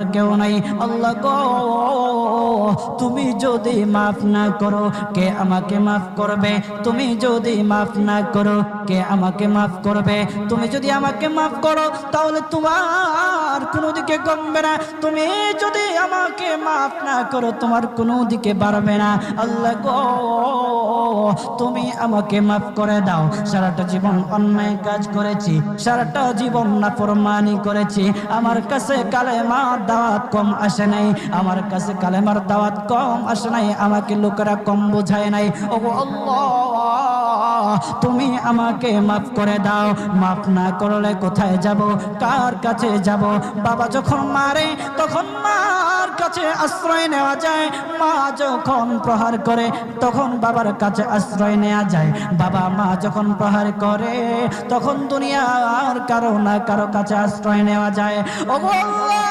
কেউ নাই। আল্লাহ গো, তুমি যদি মাফ না করো কে আমাকে মাফ করবে? তুমি যদি মাফ না করো কে আমাকে মাফ করবে? তুমি যদি আমাকে মাফ করো তাহলে তোমার কোনো দিকে কমবে না, তুমি যদি আমাকে মাফ না করো তোমার কোনো দিকে বাড়বে না। আল্লাহ গো, তুমি আমাকে মাফ করে দাও। সারাটা জীবন অন্যায় কাজ করেছি, সারাটা জীবন নাফরমানি করেছি, আমার কাছে কালেমার দাওয়াত কম আসে নাই, আমার কাছে কালেমার দাওয়াত কম আসে নাই, আমাকে লোকেরা কম বোঝায় নাই। ওগো আল্লাহ, তুমি আমাকে মাফ করে দাও। মাফ না করলে কোথায় যাব, কার কাছে যাব? বাবা যখন মারে তখন মার কাছে আশ্রয় নেওয়া যায়, মা যখন প্রহার করে তখন বাবার কাছে আশ্রয় নেওয়া যায়, বাবা মা যখন প্রহার করে তখন দুনিয়ার কারো না কারো কাছে আশ্রয় নেওয়া যায়। ওগো আল্লাহ,